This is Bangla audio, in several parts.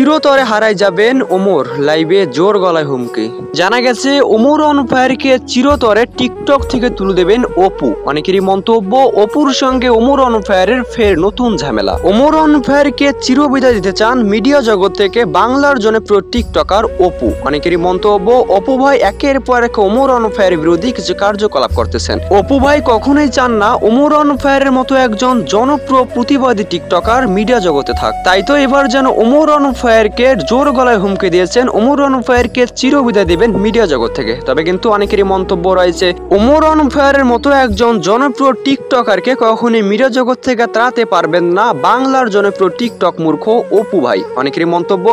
চিরতরে হারাই যাবেন ওমর, লাইভে জোর গলায় হুমকি। জানা গেছে ওমর অন ফায়ারকে চিরতরে টিকটক থেকে তুলে দেবেন অপু। অনেকেরই মন্তব্য, অপুর সঙ্গে ওমর অন ফায়ারের ফের নতুন ঝামেলা। ওমর অন ফায়ারকে চিরবিদায় দিতে চান মিডিয়া জগৎ থেকে বাংলার জনপ্রিয় টিকটকার অপু। অনেকেরই মন্তব্য, অপু ভাই একের পর এক ওমর অন ফায়ারের বিরোধী কিছু কার্যকলাপ করতেছেন। অপু ভাই কখনোই চান না ওমর অন ফায়ারের মতো একজন জনপ্রিয় প্রতিবাদী টিকটকার মিডিয়া জগতে থাক। তাই তো এবার যেন ওমর অন ফায়ারকে জোর গলায় হুমকি দিয়েছেন, ওমর অন ফায়ারকে চিরবিদায় দেবেন মিডিয়া জগৎ থেকে। তবে কিন্তু অনেকেরই মন্তব্য রয়েছে, ওমর অন ফায়ারের মতো একজন জনপ্রিয় টিকটকারকে কখনোই মিডিয়া জগৎ থেকে তাড়াতে পারবেন না বাংলার জনপ্রিয় টিকটক মূর্খ অপু ভাই। অনেকেরই মন্তব্য,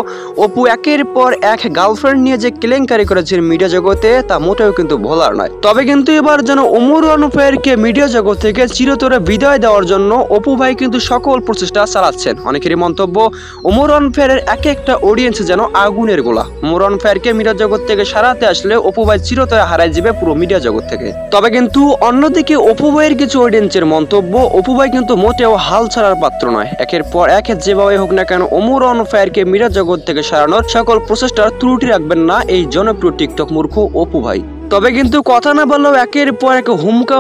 অপু একের পর এক গার্লফ্রেন্ড নিয়ে যে কেলেঙ্কারি করেছেন মিডিয়া জগতে, তা মোটেও কিন্তু ভোলার নয়। তবে কিন্তু এবার যেন ওমর অন ফায়ারকে মিডিয়া জগৎ থেকে চিরতরে বিদায় দেওয়ার জন্য অপু ভাই কিন্তু সকল প্রচেষ্টা চালাচ্ছেন। অনেকেরই মন্তব্য, ওমর অন ফায়ারের এক একটা অডিয়েন্স যেন আগুনের গোলা। ওমর অন ফায়ারকে মিডিয়া জগৎ থেকে সারাতে আসলে অপু ভাই চিরতরে হারাই যাবে পুরো মিডিয়া জগৎ থেকে। তবে কিন্তু অন্যদিকে অপু ভাইয়ের কিছু অডিয়েন্সের মন্তব্য, অপু ভাই কিন্তু মোটেও হাল ছাড়ার পাত্র নয়। একের পর এক যেভাবে হোক না কেন ওমর অন ফায়ারকে মিডিয়া জগৎ থেকে সারানোর সকল প্রচেষ্টার ত্রুটি রাখবেন না এই জনপ্রিয় টিকটক মূর্খ অপু ভাই। তবে কিন্তু কথা না বললেও একের পর এক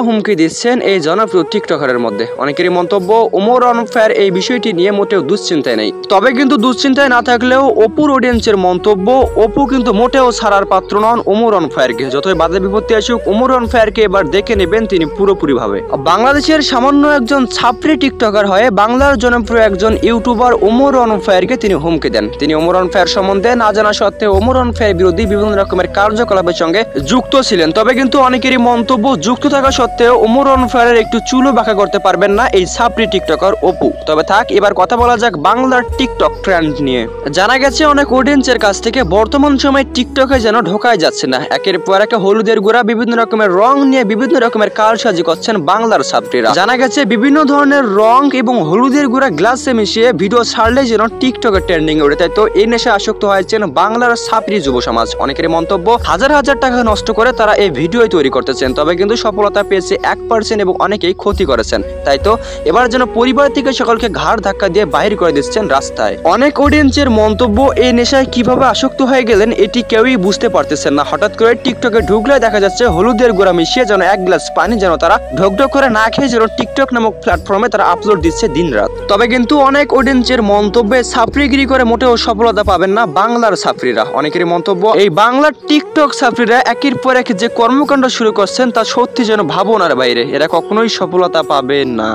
হুমকি দিচ্ছেন এই জনপ্রিয় টিকটকারের মধ্যে। অনেকেরই মন্তব্য, ওমর অন ফায়ার এই বিষয়টি নিয়ে মোটেও দুশ্চিন্তায় নেই। তবে কিন্তু দুশ্চিন্তায় না থাকলেও অপুর অডিয়েন্সের মন্তব্য, অপু কিন্তু মোটেও ছাড়ার পাত্র নন ওমর অন ফায়ারকে। যতই বাধা বিপত্তি আসুক, ওমর অন ফায়ারকে এবার দেখে নেবেন তিনি পুরোপুরি ভাবে। বাংলাদেশের সামান্য একজন ছাপরি টিকটকার হয়ে বাংলার জনপ্রিয় একজন ইউটিউবার ওমর অন ফায়ারকে তিনি হুমকি দেন। তিনি ওমর অন ফায়ার সম্বন্ধে না জানা সত্ত্বেও ওমর অন ফায়ার বিরোধী বিভিন্ন রকমের কার্যকলাপের সঙ্গে যুক্ত ছিলেন। তবে কিন্তু অনেকেরই মন্তব্য, যুক্ত থাকা সত্ত্বেও ওমর অন ফায়ারের একটু চুলও বাঁকা করতে পারবেন না এই ছাপরি টিকটকার অপু। তবে থাক, এবার কথা বলা যাক বাংলার টিকটক ট্রেন্ড নিয়ে। জানা গেছে অনেক অডিয়েন্সের কাছ থেকে বর্তমান সময়ে টিকটকে যেন ঢোকাই যাচ্ছে না। একের পর এক হলুদের গুঁড়া, বিভিন্ন রকমের রং নিয়ে বিভিন্ন রকমের কারসাজি করছেন বাংলার ছাত্রীরা। জানা গেছে বিভিন্ন ধরনের রং এবং হলুদের গুঁড়া গ্লাসে মিশিয়ে ভিডিও ছাড়লে যেন টিকটকের ট্রেন্ডিং ওঠে। তাই তো এই নেশা আসক্ত হয়েছেন বাংলার ছাত্রী যুব সমাজ। অনেকের মন্তব্য, হাজার হাজার টাকা নষ্ট করে তারা এই ভিডিও তৈরি করতেছেন। তবে কিন্তু সফলতা পেয়েছে 1% এবং অনেকেই ক্ষতি করেছেন। তাই তো এবার যেন পরিবার থেকে সকলকে ঘাড় ধাক্কা দিয়ে বাহির করে দিচ্ছেন রাস্তায়। অনেক অডিয়েন্সের মন্তব্য, এই নেশায় কিভাবে আসক্ত হয়ে গেলেন এটি কেউই বুঝতে পারতেছেন না। হঠাৎ করে টিকটকে ঢুকলে দেখা যাচ্ছে হলুদের গুঁড়া মিশিয়ে যেন এক গ্লাস পানি যেন তারা ঢকঢক করে না খেয়ে যেন টিকটক নামক প্ল্যাটফর্মে তারা আপলোড দিচ্ছে দিন রাত। তবে কিন্তু অনেক অডিয়েন্সের মন্তব্যে ছাপরিগিরি করে মোটেও সফলতা পাবেন না বাংলার ছাত্রীরা। অনেকের মন্তব্য, এই বাংলার টিকটক ছাত্রীরা একের পর এক যে কর্মকাণ্ড শুরু করছেন তা সত্যি যেন ভাবনার বাইরে। এরা কখনোই সফলতা পাবে না।